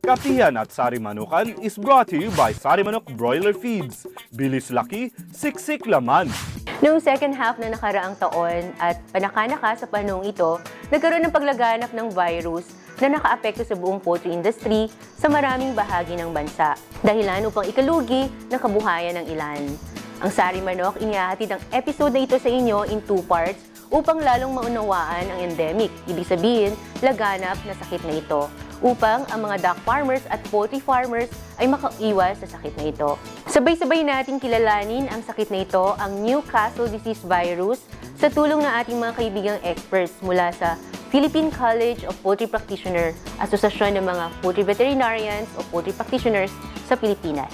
Kapihan at Sari Manukan is brought to you by Sari Manok Broiler Feeds. Bilis laki, siksik laman. Noong second half na nakaraang taon at panaka-naka sa panahong ito, nagkaroon ng paglaganap ng virus na nakaapekto sa buong poultry industry sa maraming bahagi ng bansa. Dahilan upang ikalugi ng kabuhayan ng ilan. Ang Sari Manok, inihahatid ang episode na ito sa inyo in 2 parts upang lalong maunawaan ang endemic, ibig sabihin, laganap na sakit na ito, upang ang mga duck farmers at poultry farmers ay makaiwas sa sakit na ito. Sabay-sabay natin kilalanin ang sakit na ito, ang Newcastle disease virus, sa tulong ng ating mga kaibigang experts mula sa Philippine College of Poultry Practitioners, Asosasyon ng mga Poultry Veterinarians o Poultry Practitioners sa Pilipinas.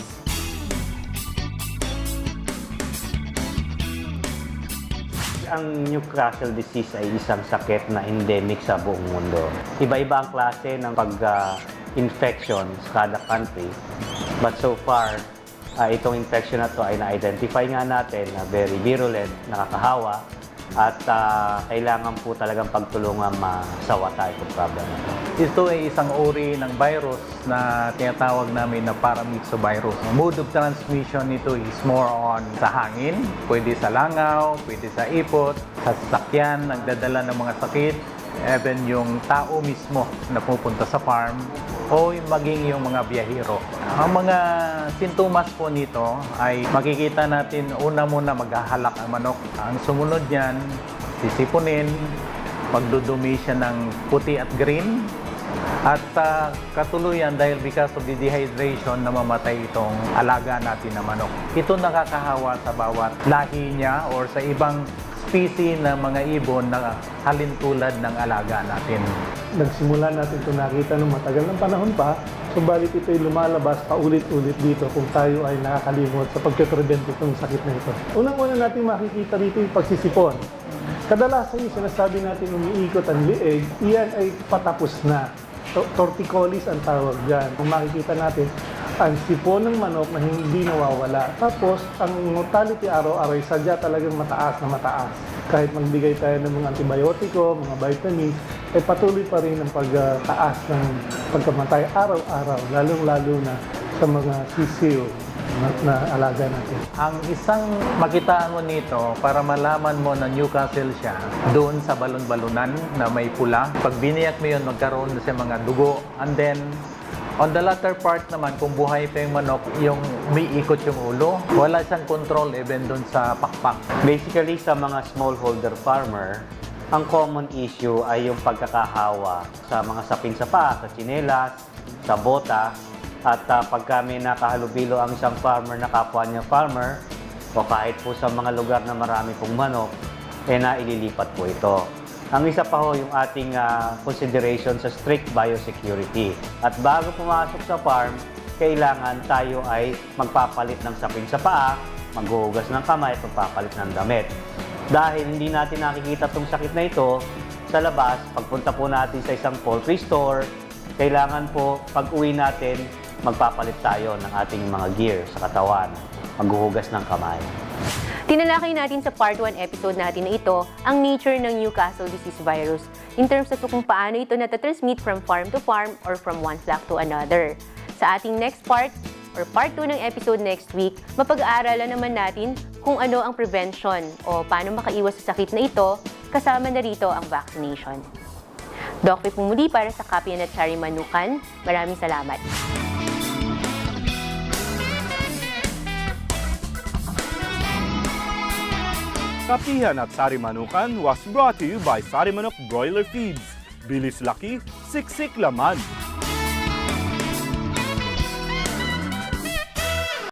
Ang Newcastle disease ay isang sakit na endemic sa buong mundo. Iba-iba ang klase ng pag-infection sa kada country. But so far, itong infection na to ay na-identify nga natin na very virulent, nakakahawa, at kailangan po talagang pagtulungan masawata itong problem na to. Ito ay isang uri ng virus na tinatawag namin na paramyxovirus. Ang mode of transmission nito is more on sa hangin, pwede sa langaw, pwede sa ipot, sa sasakyan, nagdadala ng mga sakit, even yung tao mismo na pupunta sa farm, o maging yung mga biyahero. Ang mga sintomas po nito ay makikita natin una muna maghahalak ang manok. Ang sumunod niyan, sisipunin, magdudumi siya ng puti at green. At katuluyan dahil because of the dehydration, namamatay itong alaga natin na manok. Ito nakakahawa sa bawat lahi niya or sa ibang species ng mga ibon na halintulad ng alaga natin. Nagsimula natin ito nakita ng matagal ng panahon pa, subalit ito'y lumalabas paulit-ulit dito kung tayo ay nakakalimot sa pagpe-prevent itong sakit na ito. Unang-una natin makikita rito yung pagsisipon. Kadalasan yung sinasabi natin umiikot ang liig, iyan ay patapos na. Torticollis ang tawag dyan. Kung makikita natin, ang sipon ng manok na hindi nawawala. Tapos, ang mortality araw-araw ay sadya talagang mataas na mataas. Kahit magbigay tayo ng mga antibiotiko, mga vitamins, ay patuloy pa rin ang pagtaas ng pagkamatay araw-araw, lalong-lalo na sa mga sisiw na alaga natin. Ang isang makitaan mo nito para malaman mo na Newcastle siya, doon sa balon-balunan na may pula. Pag biniyak mo yun, magkaroon na siya mga dugo. And then, on the latter part naman, kung buhay pa yung manok, yung umiikot yung ulo, wala siyang control even doon sa pakpak. Basically, sa mga smallholder farmer, ang common issue ay yung pagkakahawa sa mga sapin sa paa, sa tsinelas, sa bota, at pag kami nakahalubilo ang isang farmer na kapwa niya farmer, o kahit po sa mga lugar na marami pong manok, naililipat po ito. Ang isa pa ho yung ating consideration sa strict biosecurity. At bago pumasok sa farm, kailangan tayo ay magpapalit ng sapin sa paa, maghuhugas ng kamay, magpapalit ng damit. Dahil hindi natin nakikita itong sakit na ito sa labas, pagpunta po natin sa isang poultry store, kailangan po pag-uwi natin, magpapalit tayo ng ating mga gear sa katawan, maghuhugas ng kamay. Tinalakay natin sa part 1 episode natin na ito ang nature ng Newcastle disease virus in terms of kung paano ito natatransmit from farm to farm or from one flock to another. Sa ating next part or part 2 ng episode next week, mapag-aaralan naman natin kung ano ang prevention o paano makaiwas sa sakit na ito, kasama na rito ang vaccination. Doc Pip muli para sa Kapihan at Sari Manukan. Maraming salamat. Kapihan at Sari Manukan was brought to you by Sari Manok Broiler Feeds. Bilis laki, siksik laman.